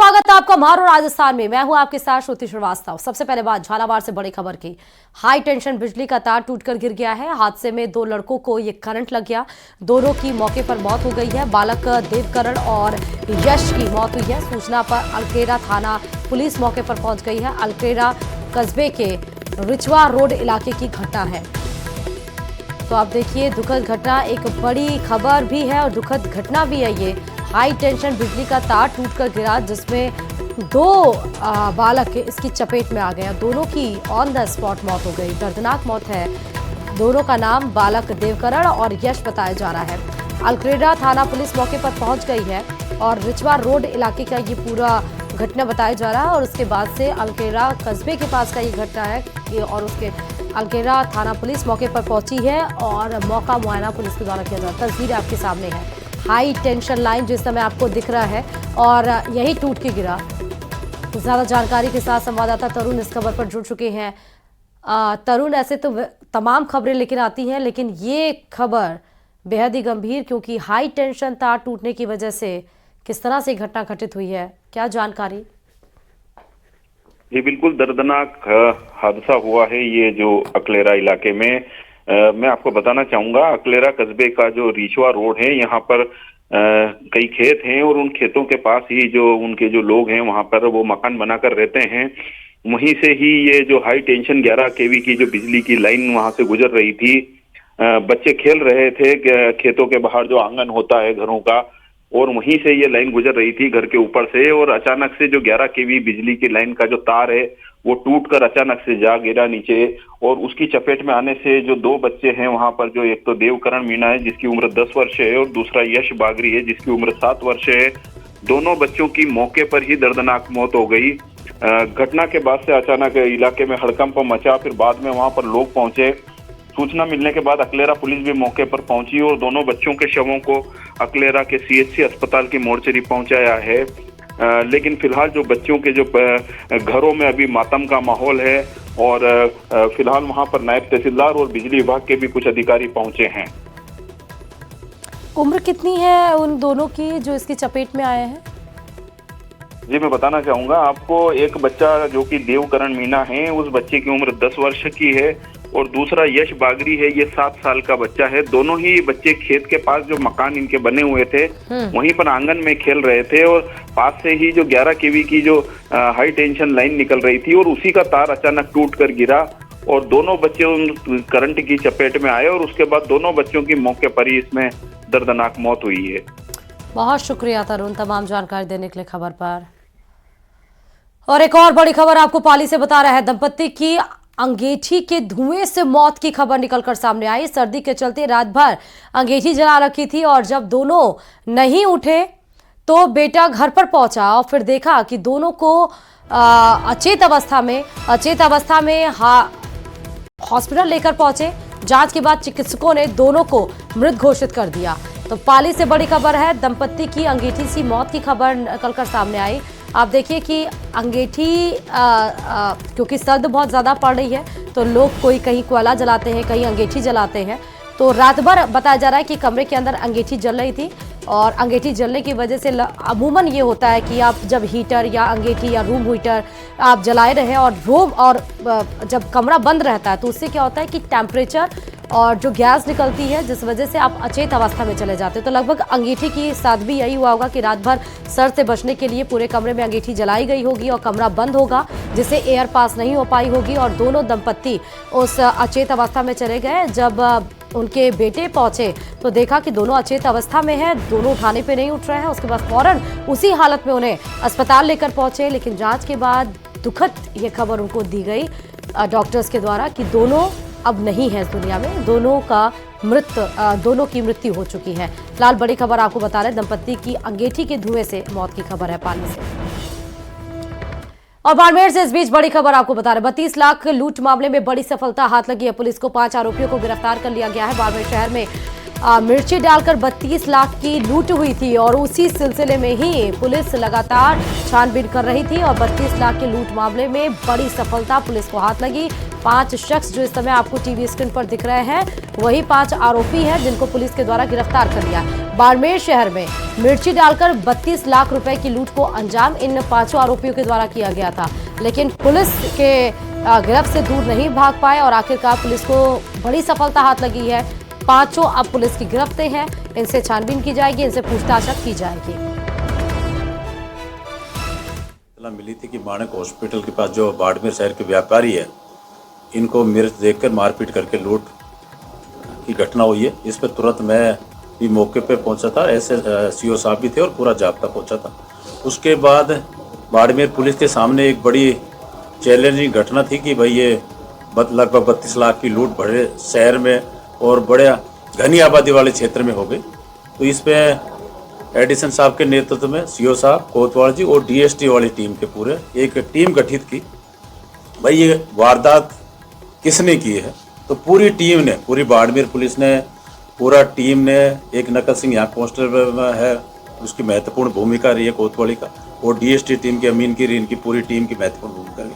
स्वागत है आपका महारो राजस्थान में। मैं हूं आपके साथ श्रुति श्रीवास्तव। सबसे पहले बात झालावाड़ से बड़ी खबर की। हाई टेंशन बिजली का तार टूटकर गिर गया है। हादसे में 2 लड़कों को ये करंट लग गया। दोनों की मौके पर मौत हो गई है। बालक देवकरण और यश की मौत हुई है। सूचना पर अलकेरा थाना पुलिस मौके पर पहुंच गई है। अलकेरा कस्बे के रिचवा रोड इलाके की घटना है। तो आप देखिए, दुखद घटना, एक बड़ी खबर भी है और दुखद घटना भी है। ये हाई टेंशन बिजली का तार टूटकर गिरा, जिसमें 2 बालक इसकी चपेट में आ गए। दोनों की ऑन द स्पॉट मौत हो गई। दर्दनाक मौत है। दोनों का नाम बालक देवकरण और यश बताया जा रहा है। अलक्रेडा थाना पुलिस मौके पर पहुंच गई है और रिचवा रोड इलाके का ये पूरा घटना बताया जा रहा है। और उसके बाद से अलकेरा कस्बे के पास का ये घटना है और उसके अलकेरा थाना पुलिस मौके पर पहुंची है और मौका मुआयना पुलिस के द्वारा किया जा रहा है। तस्वीर आपके सामने है। हाई टेंशन लाइन जिस समय आपको दिख रहा है और यही टूट के गिरा। ज्यादा जानकारी के साथ संवाददाता तरुण इस खबर पर जुड़ चुके हैं। तरुण, ऐसे तो तमाम खबरें लेकर आती हैं, लेकिन ये खबर बेहद ही गंभीर, क्योंकि हाई टेंशन तार टूटने की वजह से किस तरह से घटना घटित हुई है, क्या जानकारी? ये बिल्कुल दर्दनाक हादसा हुआ है। ये जो अकलेरा इलाके में मैं आपको बताना चाहूंगा, अकलेरा कस्बे का जो रिचवा रोड है, यहाँ पर कई खेत हैं और उन खेतों के पास ही जो उनके जो लोग हैं वहां पर वो मकान बनाकर रहते हैं। वहीं से ही ये जो हाई टेंशन 11 केवी की जो बिजली की लाइन वहां से गुजर रही थी। बच्चे खेल रहे थे खेतों के बाहर, जो आंगन होता है घरों का, और वहीं से ये लाइन गुजर रही थी घर के ऊपर से। और अचानक से जो 11 केवी बिजली की लाइन का जो तार है वो टूटकर अचानक से जा गिरा नीचे। और उसकी चपेट में आने से जो 2 बच्चे हैं वहां पर, जो एक तो देवकरण मीणा है जिसकी उम्र 10 वर्ष है और दूसरा यश बागरी है जिसकी उम्र 7 वर्ष है। दोनों बच्चों की मौके पर ही दर्दनाक मौत हो गई। घटना के बाद से अचानक इलाके में हड़कंप मचा। फिर बाद में वहां पर लोग पहुंचे। सूचना मिलने के बाद अकलेरा पुलिस भी मौके पर पहुंची और दोनों बच्चों के शवों को अकलेरा के सीएचसी अस्पताल की मोर्चरी पहुंचाया है। लेकिन फिलहाल जो बच्चों के जो घरों में अभी मातम का माहौल है और फिलहाल वहां पर नायब तहसीलदार और बिजली विभाग के भी कुछ अधिकारी पहुंचे हैं। उम्र कितनी है उन दोनों की जो इसकी चपेट में आए हैं? जी, मैं बताना चाहूंगा आपको। एक बच्चा जो कि देवकरण मीणा है, उस बच्चे की उम्र 10 वर्ष की है और दूसरा यश बागरी है, ये 7 साल का बच्चा है। दोनों ही बच्चे खेत के पास जो मकान इनके बने हुए थे वहीं पर आंगन में खेल रहे थे और पास से ही जो 11 केवी की जो हाई टेंशन लाइन निकल रही थी और उसी का तार अचानक टूट कर गिरा और दोनों बच्चे उन करंट की चपेट में आए और उसके बाद दोनों बच्चों की मौके पर ही इसमें दर्दनाक मौत हुई है। बहुत शुक्रिया तरुण तमाम जानकारी देने के लिए खबर पर। और एक और बड़ी खबर आपको पाली से बता रहा है। दंपत्ति की अंगीठी के धुएं से मौत की खबर निकलकर सामने आई। सर्दी के चलते रात भर अंगीठी जला रखी थी और जब दोनों नहीं उठे तो बेटा घर पर पहुंचा और फिर देखा कि दोनों को अचेत अवस्था में हॉस्पिटल लेकर पहुंचे। जांच के बाद चिकित्सकों ने दोनों को मृत घोषित कर दिया। तो पाली से बड़ी खबर है। दंपत्ति की अंगीठी से मौत की खबर निकलकर सामने आई। आप देखिए कि अंगीठी क्योंकि सर्द बहुत ज़्यादा पड़ रही है तो लोग कोई कहीं कोयला जलाते हैं, कहीं अंगीठी जलाते हैं। तो रात भर बताया जा रहा है कि कमरे के अंदर अंगीठी जल रही थी और अंगीठी जलने की वजह से अमूमन ये होता है कि आप जब हीटर या अंगीठी या रूम हीटर आप जलाए रहें और जब कमरा बंद रहता है तो उससे क्या होता है कि टेम्परेचर और जो गैस निकलती है, जिस वजह से आप अचेत अवस्था में चले जाते हैं। तो लगभग अंगीठी की साथ भी यही हुआ होगा कि रात भर सर्द से बचने के लिए पूरे कमरे में अंगीठी जलाई गई होगी और कमरा बंद होगा, जिससे एयर पास नहीं हो पाई होगी और दोनों दंपत्ति उस अचेत अवस्था में चले गए। जब उनके बेटे पहुंचे तो देखा कि दोनों अचेत अवस्था में हैं, दोनों उठाने पे नहीं उठ रहे हैं। उसके बाद फौरन उसी हालत में उन्हें अस्पताल लेकर पहुंचे, लेकिन जांच के बाद दुखद ये खबर उनको दी गई डॉक्टर्स के द्वारा कि दोनों अब नहीं है इस दुनिया में। दोनों की मृत्यु हो चुकी है। फिलहाल बड़ी खबर आपको बता रहे, दंपत्ति की अंगीठी के धुएं से मौत की खबर है पाली से। और बाड़मेर से इस बीच बड़ी खबर आपको बता रहे, 32 लाख लूट मामले में बड़ी सफलता हाथ लगी है। पुलिस को 5 आरोपियों को गिरफ्तार कर लिया गया है। बाड़मेर शहर में मिर्ची डालकर 32 लाख की लूट हुई थी और उसी सिलसिले में ही पुलिस लगातार छानबीन कर रही थी और 32 लाख के लूट मामले में बड़ी सफलता पुलिस को हाथ लगी। 5 शख्स जो इस समय आपको टीवी स्क्रीन पर दिख रहे हैं वही 5 आरोपी हैं जिनको पुलिस के द्वारा गिरफ्तार कर लिया। बाड़मेर शहर में मिर्ची डालकर 32 लाख रुपए की लूट को अंजाम इन 5 आरोपियों के द्वारा किया गया था, लेकिन पुलिस के गिरफ्त से दूर नहीं भाग पाए और आखिरकार पुलिस को बड़ी सफलता हाथ लगी है। 5 अब पुलिस की गिरफ्त में हैं, इनसे छानबीन की जाएगी, इनसे पूछताछ की जाएगी। मिली थी कि माणक हॉस्पिटल के पास जो बाड़मेर शहर के व्यापारी है, इनको मिर्च देकर मारपीट करके लूट की घटना हुई है। इस पर तुरंत मैं भी मौके पे पहुंचा था, ऐसे सीओ साहब भी थे और पूरा जाब्ता पहुंचा था। उसके बाद बाड़मेर पुलिस के सामने एक बड़ी चैलेंजिंग घटना थी कि भाई ये लगभग 32 लाख की लूट बड़े शहर में और बड़े घनी आबादी वाले क्षेत्र में हो गई। तो इस पे एडिसन साहब के नेतृत्व में सीओ साहब, कोतवाल जी और डीएसटी वाली टीम के पूरे एक टीम गठित की। भाई ये वारदात किसने की है, तो पूरी टीम ने, पूरी बाड़मेर पुलिस ने, पूरा टीम ने, एक नकल सिंह यहाँ कांस्टेबल में है, उसकी महत्वपूर्ण भूमिका रही है कोतवाली का, और डीएसटी टीम की अमीन की, इनकी पूरी टीम की महत्वपूर्ण भूमिका रही।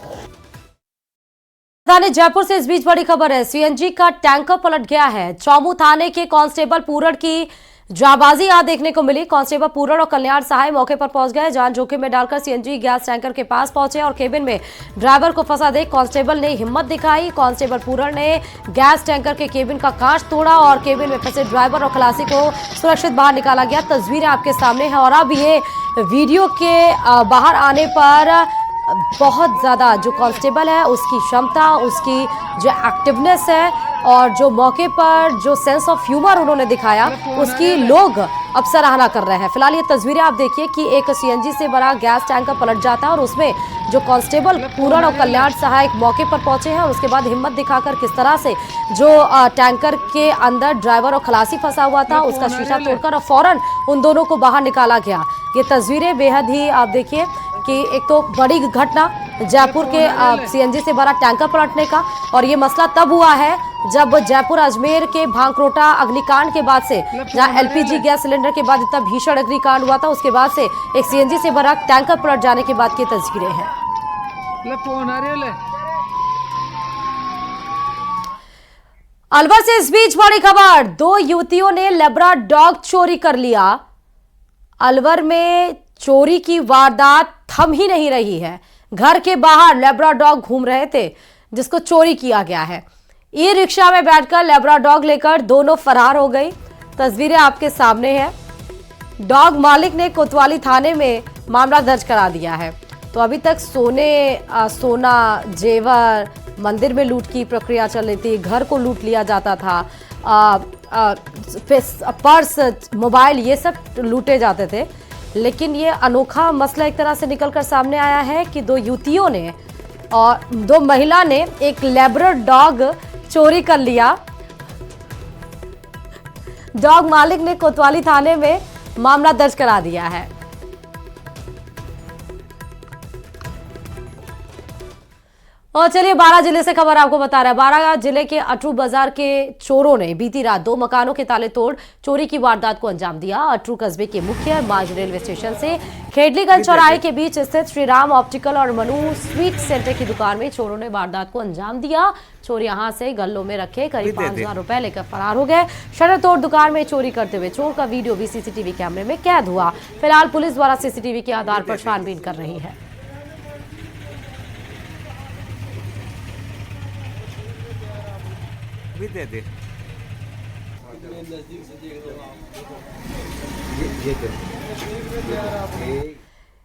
राजधानी जयपुर से इस बीच बड़ी खबर है, सीएनजी का टैंकर पलट गया है। चौमू थाने के कांस्टेबल पूरण की जाबाजी आज देखने को मिली। कांस्टेबल पूरण और कल्याण सहाय मौके पर पहुंच गए, जान जोखिम में डालकर सीएनजी गैस टैंकर के पास पहुंचे और केबिन में ड्राइवर को फंसा देख कांस्टेबल ने हिम्मत दिखाई। कांस्टेबल पूरण ने गैस टैंकर के केबिन का कांच तोड़ा और केबिन में फंसे ड्राइवर और खलासी को सुरक्षित बाहर निकाला गया। तस्वीरें आपके सामने हैं और अब ये वीडियो के बाहर आने पर बहुत ज़्यादा जो कांस्टेबल है उसकी क्षमता, उसकी जो एक्टिवनेस है और जो मौके पर जो सेंस ऑफ ह्यूमर उन्होंने दिखाया, उसकी लोग अब सराहना कर रहे हैं। फिलहाल ये तस्वीरें आप देखिए कि एक सीएनजी से भरा गैस टैंकर पलट जाता है और उसमें जो कांस्टेबल पूरण और कल्याण सहायक मौके पर पहुंचे हैं और उसके बाद हिम्मत दिखाकर किस तरह से जो टैंकर के अंदर ड्राइवर और खलासी फंसा हुआ था उसका शीशा तोड़कर और फौरन उन दोनों को बाहर निकाला गया। ये तस्वीरें बेहद ही आप देखिए कि एक तो बड़ी घटना जयपुर के सीएनजी से भरा टैंकर पलटने का, और ये मसला तब हुआ है जब जयपुर अजमेर के भांकरोटा अग्निकांड के बाद से, जहां एलपीजी गैस सिलेंडर के बाद इतना भीषण अग्निकांड हुआ था, उसके बाद से एक सीएनजी से भरा टैंकर पलट जाने के बाद की तस्वीरें हैं। अलवर से इस बीच बड़ी खबर, 2 युवतियों ने लेब्रा डॉग चोरी कर लिया। अलवर में चोरी की वारदात थम ही नहीं रही है। घर के बाहर लेब्रा डॉग घूम रहे थे जिसको चोरी किया गया है। ई रिक्शा में बैठकर लेब्रा डॉग लेकर दोनों फरार हो गई। तस्वीरें आपके सामने हैं। डॉग मालिक ने कोतवाली थाने में मामला दर्ज करा दिया है। तो अभी तक सोना, जेवर, मंदिर में लूट की प्रक्रिया चल रही थी, घर को लूट लिया जाता था, पर्स, मोबाइल, ये सब लूटे जाते थे। लेकिन ये अनोखा मसला एक तरह से निकलकर सामने आया है कि 2 युवतियों ने और 2 महिला ने एक लेब्रा डॉग चोरी कर लिया। डॉग मालिक ने कोतवाली थाने में मामला दर्ज करा दिया है। और चलिए 12 जिले से खबर आपको बता रहा है। 12 जिले के अटरू बाजार के चोरों ने बीती रात 2 मकानों के ताले तोड़ चोरी की वारदात को अंजाम दिया। अटरू कस्बे के मुख्य मार्ग रेलवे स्टेशन से खेडलीगंज चौराहे के बीच स्थित श्रीराम ऑप्टिकल और मनु स्वीट सेंटर की दुकान में चोरों ने वारदात को अंजाम दिया। चोर यहां से गल्लों में रखे करीब 5,000 रुपए लेकर फरार हो गए। शटर तोड़ दुकान में चोरी करते हुए चोर का वीडियो भी सीसीटीवी कैमरे में कैद हुआ। फिलहाल पुलिस द्वारा सीसीटीवी के आधार पर छानबीन कर रही है। भी दे दे।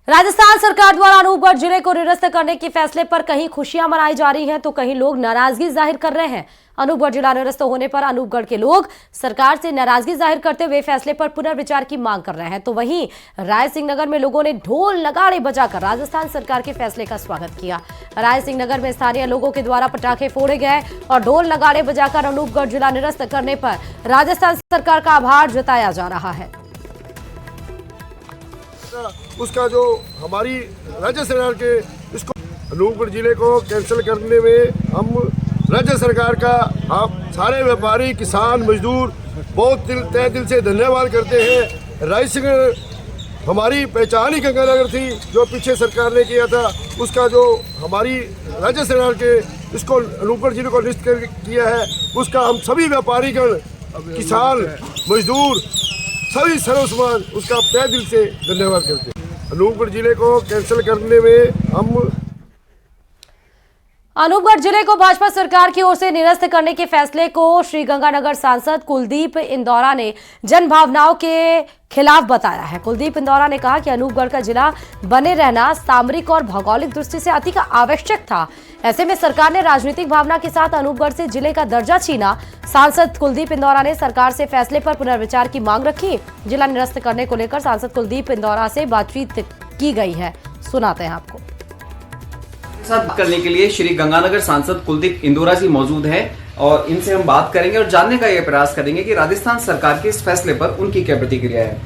राजस्थान सरकार द्वारा अनूपगढ़ जिले को निरस्त करने के फैसले पर कहीं खुशियां मनाई जा रही हैं तो कहीं लोग नाराजगी जाहिर कर रहे हैं। अनूपगढ़ जिला निरस्त होने पर अनूपगढ़ के लोग सरकार से नाराजगी जाहिर करते हुए फैसले पर पुनर्विचार की मांग कर रहे हैं। तो वहीं राय सिंह नगर में लोगों ने ढोल नगाड़े बजाकर राजस्थान सरकार के फैसले का स्वागत किया। राय सिंह नगर में स्थानीय लोगों के द्वारा पटाखे फोड़े गए और ढोल नगाड़े बजाकर अनूपगढ़ जिला निरस्त करने पर राजस्थान सरकार का आभार जताया जा रहा है। उसका जो हमारी राज्य सरकार के इसको अनूपगढ़ जिले को कैंसिल करने में हम राज्य सरकार का हम सारे व्यापारी, किसान, मजदूर बहुत तहे दिल से धन्यवाद करते हैं। राय सिंह हमारी पहचान ही गंगानगर थी, जो पीछे सरकार ने किया था उसका जो हमारी राज्य सरकार के इसको अनूपगढ़ जिले को लिस्ट किया है, उसका हम सभी व्यापारीगण, किसान, मजदूर, सभी सर्वसमान उसका तहे दिल से धन्यवाद करते हैं। अनूपगढ़ जिले को कैंसिल करने में हम अनूपगढ़ जिले को भाजपा सरकार की ओर से निरस्त करने के फैसले को श्रीगंगानगर सांसद कुलदीप इंदौरा ने जन भावनाओं के खिलाफ बताया है। कुलदीप इंदौरा ने कहा कि अनूपगढ़ का जिला बने रहना सामरिक और भौगोलिक दृष्टि से अति आवश्यक था। ऐसे में सरकार ने राजनीतिक भावना के साथ अनूपगढ़ से जिले का दर्जा छीना। सांसद कुलदीप इंदौरा ने सरकार से फैसले पर पुनर्विचार की मांग रखी। जिला निरस्त करने को लेकर सांसद कुलदीप इंदौरा से बातचीत की गई है, सुनाते हैं आपको। साथ बात करने के लिए श्री गंगानगर सांसद कुलदीप इंदौरा जी मौजूद हैं और इनसे हम बात करेंगे और जानने का ये प्रयास करेंगे कि राजस्थान सरकार के इस फैसले पर उनकी क्या प्रतिक्रिया है।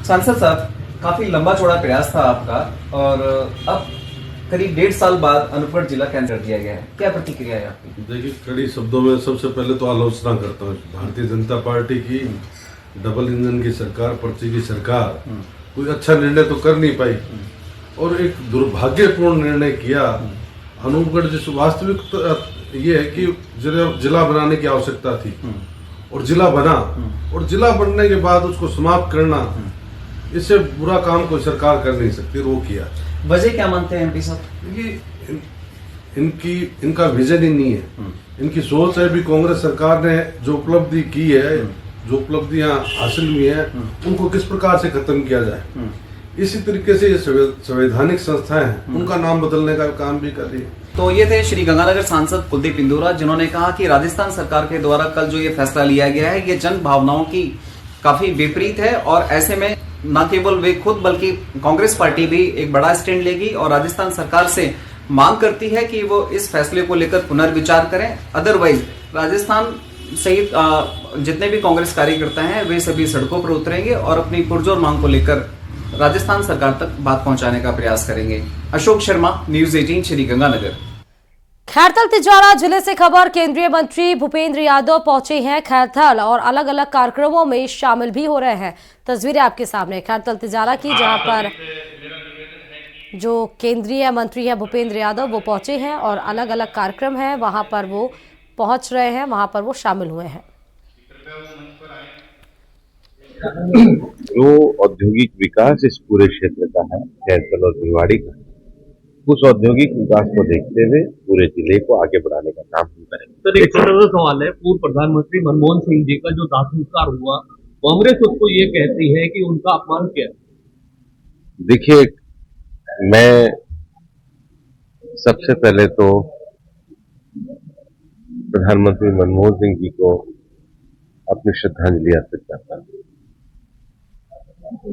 सांसद साहब, काफी लंबा चौड़ा प्रयास था आपका और अब करीब 1.5 साल बाद अनूपगढ़ जिला कैंसिल कर दिया गया है, क्या प्रतिक्रिया है आपकी? देखिए, कड़ी शब्दों में सबसे पहले तो आलोचना करता हूँ भारतीय जनता पार्टी की। डबल इंजन की सरकार, पर्ची की सरकार कोई अच्छा निर्णय तो कर नहीं पाई और एक दुर्भाग्यपूर्ण निर्णय किया। अनूपगढ़ जिस वास्तविक तो ये है कि जिला बनाने की आवश्यकता थी और जिला बना, और जिला बनने के बाद उसको समाप्त करना, इससे बुरा काम कोई सरकार कर नहीं सकती, वो किया। वजह क्या मानते हैं एमपी साहब? इनका विजन ही नहीं है, इनकी सोच है। भी कांग्रेस सरकार ने जो उपलब्धि की है, जो उपलब्धियां हासिल हुई है, उनको किस प्रकार से खत्म किया जाए। इसी तरीके से ये संवैधानिक संस्थाएं हैं, उनका नाम बदलने का काम भी कर रही है। तो ये थे श्री गंगानगर सांसद कुलदीप इंदौरा, जिन्होंने कहा कि राजस्थान सरकार के द्वारा कल जो ये फैसला लिया गया है, ये जन भावनाओं की काफी विपरीत है और ऐसे में न केवल वे खुद बल्कि कांग्रेस पार्टी भी एक बड़ा स्टैंड लेगी और राजस्थान सरकार से मांग करती है कि वो इस फैसले को लेकर पुनर्विचार करें। अदरवाइज राजस्थान सहित जितने भी कांग्रेस कार्यकर्ता हैं वे सभी सड़कों पर उतरेंगे और अपनी पुरजोर मांग को लेकर राजस्थान सरकार तक बात पहुंचाने का प्रयास करेंगे। अशोक शर्मा, न्यूज़ 18, श्री गंगानगर। खैरथल तिजारा जिले से खबर, केंद्रीय मंत्री भूपेंद्र यादव पहुंचे हैं खैरथल और अलग अलग कार्यक्रमों में शामिल भी हो रहे हैं। तस्वीरें आपके सामने खैरथल तिजारा की, जहां पर जो केंद्रीय मंत्री है भूपेंद्र यादव वो पहुंचे हैं और अलग अलग कार्यक्रम है वहां पर वो पहुंच रहे हैं, वहां पर वो शामिल हुए हैं। जो औद्योगिक विकास इस पूरे क्षेत्र का है, खैरथल और भिवाड़ी का, उस औद्योगिक विकास को देखते हुए पूरे जिले को आगे बढ़ाने का काम हम करेंगे। सर, एक छोटा सा सवाल है। पूर्व प्रधानमंत्री मनमोहन सिंह जी का जो दाह संस्कार हुआ, कांग्रेस उसको ये कहती है कि उनका अपमान किया। देखिए, मैं सबसे पहले तो प्रधानमंत्री मनमोहन सिंह जी को अपनी श्रद्धांजलि अर्पित करता हूं,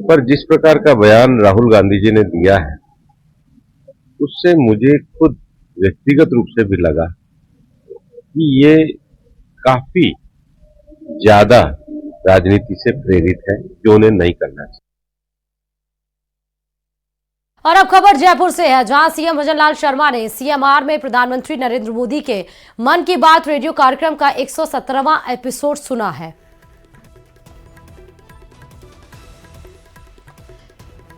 पर जिस प्रकार का बयान राहुल गांधी जी ने दिया है, उससे मुझे खुद व्यक्तिगत रूप से भी लगा कि ये काफी ज्यादा राजनीति से प्रेरित है, जो उन्हें नहीं करना चाहिए। और अब खबर जयपुर से है, जहां सीएम भजनलाल शर्मा ने सीएमआर में प्रधानमंत्री नरेंद्र मोदी के मन की बात रेडियो कार्यक्रम का 117वां एपिसोड सुना है।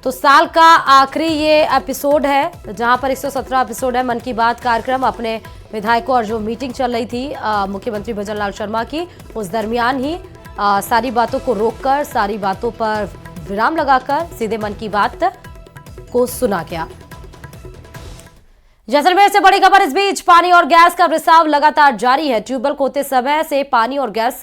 तो साल का आखिरी ये एपिसोड है, जहां पर 117 एपिसोड है मन की बात कार्यक्रम। अपने विधायकों और जो मीटिंग चल रही थी मुख्यमंत्री भजनलाल शर्मा की, उस दरमियान ही सारी बातों को रोककर, सारी बातों पर विराम लगाकर सीधे मन की बात को सुना गया। जैसलमेर से बड़ी खबर इस बीच, पानी और गैस का रिसाव लगातार जारी है। ट्यूबवेल खोदते समय से पानी और गैस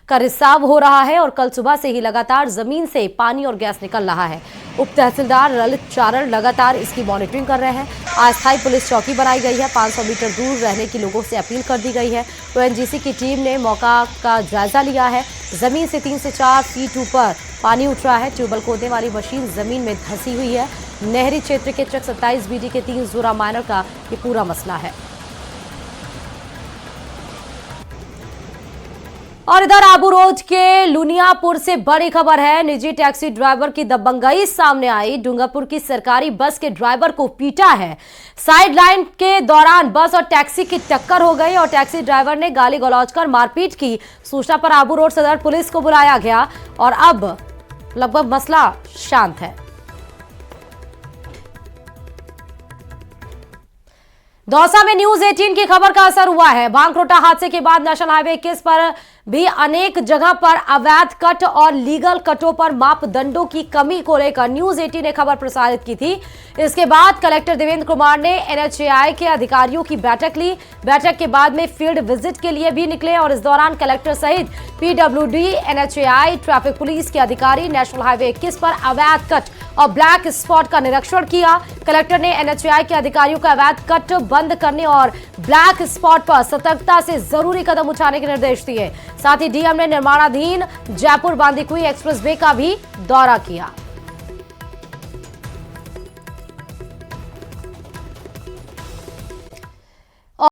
का रिसाव हो रहा है और कल सुबह से ही लगातार जमीन से पानी और गैस निकल रहा है। उप तहसीलदार ललित चारण लगातार इसकी मॉनिटरिंग कर रहे हैं। अस्थायी पुलिस चौकी बनाई गई है। 500 मीटर दूर रहने की लोगों से अपील कर दी गई है। ONGC की टीम ने मौका का जायजा लिया है। जमीन से 3 से 4 फीट ऊपर पानी उठ रहा है। ट्यूबवेल खोदने वाली मशीन जमीन में धंसी हुई है। नहरी क्षेत्र के ट्रक 27 BD के 3 जोरा माइनर का ये पूरा मसला है। और इधर आबू रोड के लुनियापुर से बड़ी खबर है। निजी टैक्सी ड्राइवर की दबंगई सामने आई। डूंगरपुर की सरकारी बस के ड्राइवर को पीटा है। साइड लाइन के दौरान बस और टैक्सी की टक्कर हो गई और टैक्सी ड्राइवर ने गाली गलौज कर मारपीट की। सूचना पर आबू रोड सदर पुलिस को बुलाया गया और अब लगभग मसला शांत है। दौसा में न्यूज 18 की खबर का असर हुआ है। भांगरोटा हादसे के बाद नेशनल हाईवे 21 पर भी अनेक जगह पर अवैध कट और लीगल कटों पर मापदंडों की कमी को लेकर न्यूज 18 ने खबर प्रसारित की थी। इसके बाद कलेक्टर देवेंद्र कुमार ने एनएचएआई के अधिकारियों की बैठक ली। बैठक के बाद में फील्ड विजिट के लिए भी निकले और इस दौरान कलेक्टर सहित पीडब्ल्यूडी, एनएचएआई, ट्रैफिक पुलिस के अधिकारी नेशनल हाईवे 21 पर अवैध कट और ब्लैक स्पॉट का निरीक्षण किया। कलेक्टर ने एनएचएआई के अधिकारियों का अवैध कट बंद करने और ब्लैक स्पॉट पर सतर्कता से जरूरी कदम उठाने के निर्देश दिए। साथ ही डीएम ने निर्माणाधीन जयपुर बांदीकुई एक्सप्रेस वे का भी दौरा किया।